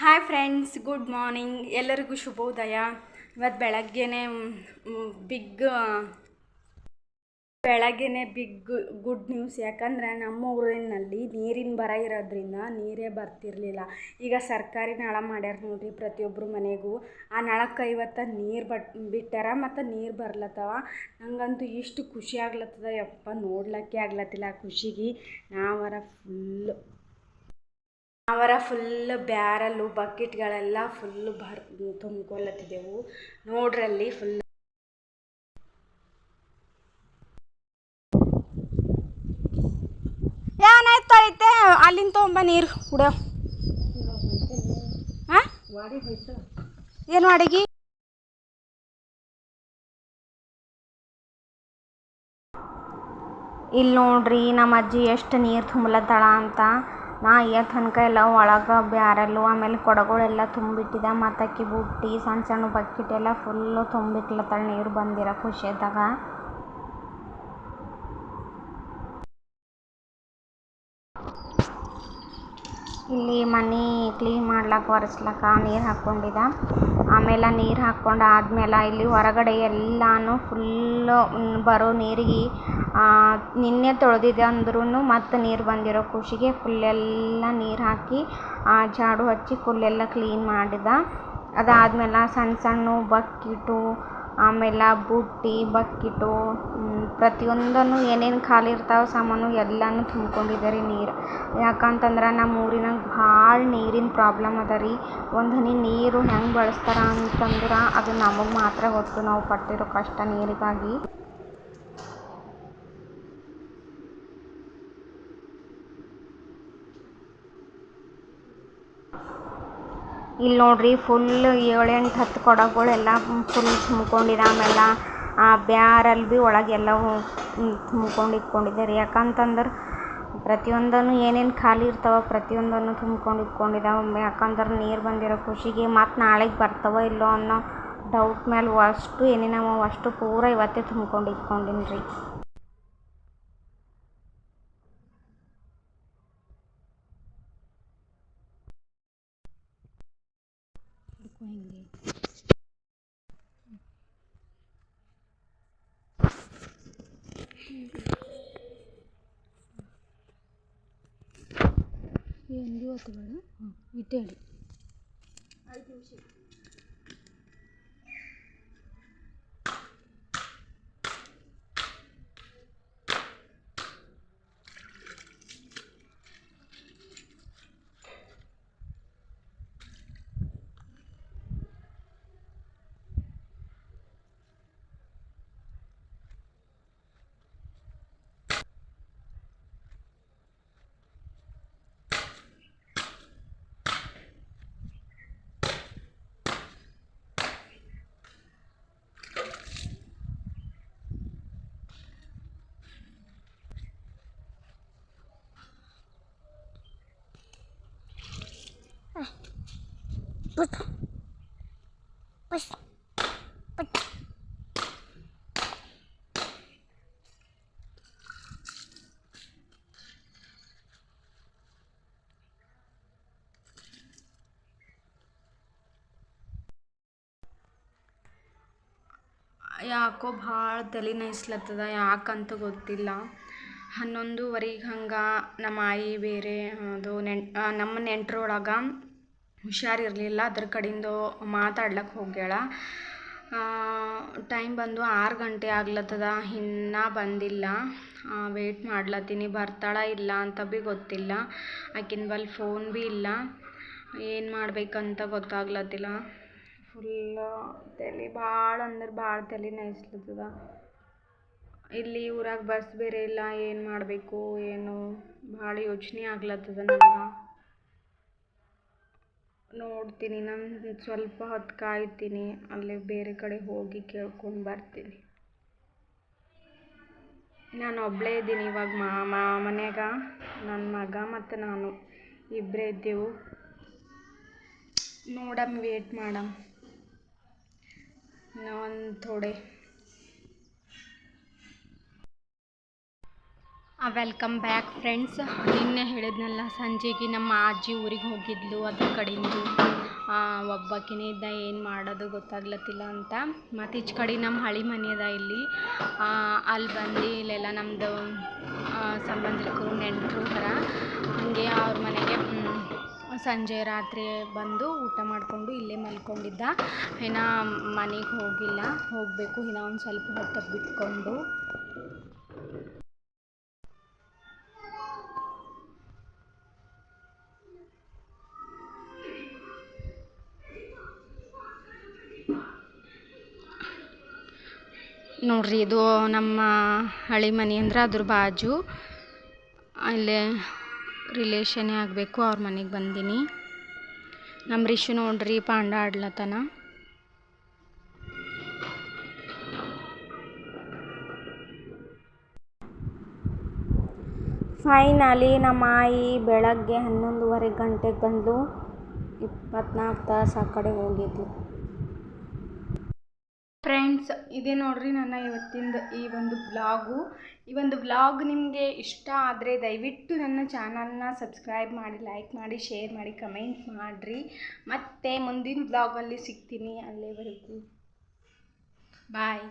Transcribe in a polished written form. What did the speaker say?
Hi friends, good morning. ಎಲ್ಲರಿಗೂ ಶುಭೋದಯ. ಇವತ್ತು ಬೆಳಗ್ಗೆನೇ ಬಿಗ್ ಗುಡ್ ನ್ಯೂಸ್. ಯಾಕಂದರೆ ನಮ್ಮ ಊರಿನಲ್ಲಿ ನೀರಿನ ಬರ ಇರೋದ್ರಿಂದ ನೀರೇ ಬರ್ತಿರಲಿಲ್ಲ. ಈಗ ಸರ್ಕಾರಿ ನಳ ಮಾಡ್ಯಾರ ನೋಡಿರಿ ಪ್ರತಿಯೊಬ್ಬರು ಮನೆಗೂ. ಆ ನಳಕ್ಕೆ ಇವತ್ತು ನೀರು ಬಿಟ್ಟಾರ ಮತ್ತು ನೀರು ಬರ್ಲತ್ತವ. ನಂಗಂತೂ ಇಷ್ಟು ಖುಷಿ ಆಗ್ಲತ್ತದ, ಯಪ್ಪ ನೋಡ್ಲಿಕ್ಕೆ ಆಗ್ಲತ್ತಿಲ್ಲ ಆ ಖುಷಿಗೆ. ಫುಲ್ ಬ್ಯಾರಲ್ಲು ಬಕೆಟ್ಗಳೆಲ್ಲ ಫುಲ್ಲು ತುಂಬ್ಕೊಳತ್ತಿದ್ದೆವು ನೋಡ್ರಲ್ಲಿ. ಫುಲ್ ಏನಾಯ್ತು ಐತೆ ಅಲ್ಲಿಂದ ತೊಗೊಂಬ ನೀರು ಕುಡಿಯೋ. ಏನು ಅಡಿಗೆ? ಇಲ್ಲಿ ನೋಡ್ರಿ ನಮ್ಮ ಅಜ್ಜಿ ಎಷ್ಟು ನೀರು ತುಂಬಲತ್ತಾಳ ಅಂತ. ನಾ ತನಕ ಎಲ್ಲ ಒಳಗೆ ಬ್ಯಾರಲ್ಲು ಆಮೇಲೆ ಕೊಡಗಳೆಲ್ಲ ತುಂಬಿಟ್ಟಿದ್ದೆ. ಮತ್ತಕ್ಕಿ ಬುಟ್ಟಿ ಸಣ್ಣ ಸಣ್ಣ ಬಕೆಟ್ ಎಲ್ಲ ಫುಲ್ಲು ತುಂಬಿಟ್ಲತ್ತಾಳ ನೀರು ಬಂದಿರೋ ಖುಷಿಯಾದಾಗ. ಇಲ್ಲಿ ಮನೆ ಕ್ಲೀನ್ ಮಾಡ್ಲಿಕ್ಕೆ ಒರೆಸ್ಲಕ್ಕ ನೀರು ಹಾಕ್ಕೊಂಡಿದ್ದೆ. ಆಮೇಲೆ ನೀರು ಹಾಕ್ಕೊಂಡು ಆದಮೇಲೆ ಇಲ್ಲಿ ಹೊರಗಡೆ ಎಲ್ಲನೂ ಫುಲ್ಲು ಬರೋ ನೀರಿಗೆ ನಿನ್ನೆ ತೊಳೆದಿದ್ದೆ ಅಂದ್ರೂ ಮತ್ತೆ ನೀರು ಬಂದಿರೋ ಖುಷಿಗೆ ಫುಲ್ಲೆಲ್ಲ ನೀರು ಹಾಕಿ ಜಾಡು ಹಚ್ಚಿ ಫುಲ್ಲೆಲ್ಲ ಕ್ಲೀನ್ ಮಾಡಿದೆ. ಅದಾದಮೇಲೆ ಸಣ್ಣ ಸಣ್ಣ ಬಕೆಟು ಆಮೇಲೆ ಬುಟ್ಟಿ ಬಕೆಟು ಪ್ರತಿಯೊಂದನ್ನು ಏನೇನು ಖಾಲಿ ಇರ್ತಾವೆ ಸಾಮಾನು ಎಲ್ಲನೂ ತುಂಬ್ಕೊಂಡಿದ್ದೆ ರೀ ನೀರು. ಯಾಕಂತಂದ್ರೆ ನಮ್ಮ ಊರಿನಾಗ ಭಾಳ ನೀರಿನ ಪ್ರಾಬ್ಲಮ್ ಅದ ರೀ. ಒಂದು ಹನಿ ನೀರು ಹೆಂಗೆ ಬಳಸ್ತಾರೆ ಅಂತಂದ್ರೆ ಅದು ನಮಗೆ ಮಾತ್ರ ಗೊತ್ತು, ನಾವು ಪಟ್ಟಿರೋ ಕಷ್ಟ ನೀರಿಗಾಗಿ. ಇಲ್ಲಿ ನೋಡ್ರಿ ಫುಲ್ 7-8-10 ಕೊಡಗಳೆಲ್ಲ ಫುಲ್ ತುಂಬ್ಕೊಂಡಿದೆ. ಆಮೇಲೆ ಬ್ಯಾರಲ್ಲಿ ಭೀ ಒಳಗೆಲ್ಲ ತುಂಬ್ಕೊಂಡು ಇಟ್ಕೊಂಡಿದ್ದೆ ರೀ. ಯಾಕಂತಂದ್ರೆ ಪ್ರತಿಯೊಂದನ್ನು ಏನೇನು ಖಾಲಿ ಇರ್ತಾವೆ ಪ್ರತಿಯೊಂದನ್ನು ತುಂಬ್ಕೊಂಡು ಇಟ್ಕೊಂಡಿದ್ದಾವೆ. ಯಾಕಂದ್ರೆ ನೀರು ಬಂದಿರೋ ಖುಷಿಗೆ ಮತ್ತು ನಾಳೆಗೆ ಬರ್ತಾವೋ ಇಲ್ಲೋ ಅನ್ನೋ ಡೌಟ್ ಮೇಲೆ ಅಷ್ಟು ಏನೇನವ ಅಷ್ಟು ಪೂರ ಇವತ್ತೇ ತುಂಬ್ಕೊಂಡು ಇಟ್ಕೊಂಡಿನಿ ರೀ. ಏನು ಇವತ್ತು ಬೇಡ ಇಟ್ಟೇಳಿ 5 ನಿಮಿಷ. ಯಾಕೋ ಭಾಳ ತಲೆ ನೋಯಿಸ್ಲತ್ತದ, ಯಾಕಂತ ಗೊತ್ತಿಲ್ಲ. 11:15 ಹಂಗೆ ನಮ್ಮ ಆಯಿ ಬೇರೆ ಅದು ನಮ್ಮ ನೆಂಟ್ರೊಳಗೆ ಹುಷಾರಿರಲಿಲ್ಲ, ಅದ್ರ ಕಡೆಯಿಂದ ಮಾತಾಡ್ಲಿಕ್ಕೆ ಹೋಗ್ಯಾಳ. ಟೈಮ್ ಬಂದು 6 ಗಂಟೆ ಆಗ್ಲತ್ತದ, ಇನ್ನೂ ಬಂದಿಲ್ಲ. ವೆಯ್ಟ್ ಮಾಡ್ಲತ್ತೀನಿ, ಬರ್ತಾಳ ಇಲ್ಲ ಅಂತ ಭೀ ಗೊತ್ತಿಲ್ಲ. ಆಕಿನ ಬಳಿ ಫೋನ್ ಭೀ ಇಲ್ಲ. ಏನು ಮಾಡ್ಬೇಕಂತ ಗೊತ್ತಾಗ್ಲತ್ತಿಲ್ಲ. ಫುಲ್ಲು ತಲೆ ಭಾಳ ಅಂದ್ರೆ ಭಾಳ ತಲೆ ನೋಯಿಸ್ಲತ್ತದ. ಇಲ್ಲಿ ಊರಾಗ ಬಸ್ ಬೇರೆ ಇಲ್ಲ, ಏನು ಮಾಡಬೇಕು ಏನು ಭಾಳ ಯೋಚನೆ ಆಗ್ಲತ್ತದ ನನಗೆ. ನೋಡ್ತೀನಿ, ನಾನು ಸ್ವಲ್ಪ ಹೊತ್ತು ಕಾಯ್ತೀನಿ, ಅಲ್ಲಿ ಬೇರೆ ಕಡೆ ಹೋಗಿ ಕೇಳ್ಕೊಂಡು ಬರ್ತೀನಿ. ನಾನು ಒಬ್ಬಳೇ ಇದ್ದೀನಿ ಇವಾಗ ಮನ್ಯಾಗ. ನನ್ನ ಮಗ ಮತ್ತು ನಾನು ಇಬ್ಬರೇ ಇದ್ದೆವು. ನೋಡಮ್, ವೇಟ್ ಮಾಡಮ್ ಒಂದು ಥೋಡೆ. Welcome back friends. ನಿನ್ನೆ ಹೇಳಿದ್ನಲ್ಲ ಸಂಜೆಗೆ ನಮ್ಮ ಅಜ್ಜಿ ಊರಿಗೆ ಹೋಗಿದ್ಲು, ಅದ್ರ ಕಡೆಯಿಂದ ಒಬ್ಬಾಕಿನೇ ಇದ್ದ, ಏನು ಮಾಡೋದು ಗೊತ್ತಾಗ್ಲತ್ತಿಲ್ಲ ಅಂತ. ಮತ್ತು ಈಚೆ ಕಡೆ ನಮ್ಮ ಹಳೆ ಮನೆ ಅದ ಇಲ್ಲಿ, ಅಲ್ಲಿ ಬಂದು ಇಲ್ಲೆಲ್ಲ ನಮ್ಮದು ಸಂಬಂಧಿಕರು ನೆಂಟರು ಹರ, ಹಾಗೆ ಅವ್ರ ಮನೆಗೆ ಸಂಜೆ ರಾತ್ರಿ ಬಂದು ಊಟ ಮಾಡಿಕೊಂಡು ಇಲ್ಲೇ ಮಲ್ಕೊಂಡಿದ್ದ. ಇನ್ನು ಮನೆಗೆ ಹೋಗಿಲ್ಲ, ಹೋಗಬೇಕು ಇನ್ನು ಒಂದು ಸ್ವಲ್ಪ ಹೊತ್ತು ಬಿಟ್ಕೊಂಡು. ನೋಡ್ರಿ, ಇದು ನಮ್ಮ ಹಳೆ ಮನೆ ಅಂದ್ರೆ ಅದ್ರ ಬಾಜು ಅಲ್ಲೇ ರಿಲೇಷನ್ನೇ ಆಗಬೇಕು, ಅವ್ರ ಮನೆಗೆ ಬಂದೀನಿ. ನಮ್ಮ ರಿಷು ನೋಡ್ರಿ ಪಾಂಡ ಆಡ್ಲತ್ತನ. ಫೈನಲಿ ನಮ್ಮ ಆಯಿ ಬೆಳಗ್ಗೆ 11:30 ಗಂಟೆಗೆ ಬಂದು 24 ತಾಸು ಆ ಕಡೆ ಹೋಗಿದ್ಲು. ಫ್ರೆಂಡ್ಸ್, ಇದೇ ನೋಡ್ರಿ ನನ್ನ ಇವತ್ತಿಂದ ಈ ಒಂದು ವ್ಲಾಗ್ ನಿಮಗೆ ಇಷ್ಟ ಆದರೆ ದಯವಿಟ್ಟು ನನ್ನ ಚಾನಲ್ನ ಸಬ್ಸ್ಕ್ರೈಬ್ ಮಾಡಿ, ಲೈಕ್ ಮಾಡಿ, ಶೇರ್ ಮಾಡಿ, ಕಮೆಂಟ್ ಮಾಡಿರಿ. ಮತ್ತು ಮುಂದಿನ ವ್ಲಾಗಲ್ಲಿ ಸಿಗ್ತೀನಿ. ಅಲ್ಲಿವರೆಗೂ ಬಾಯ್.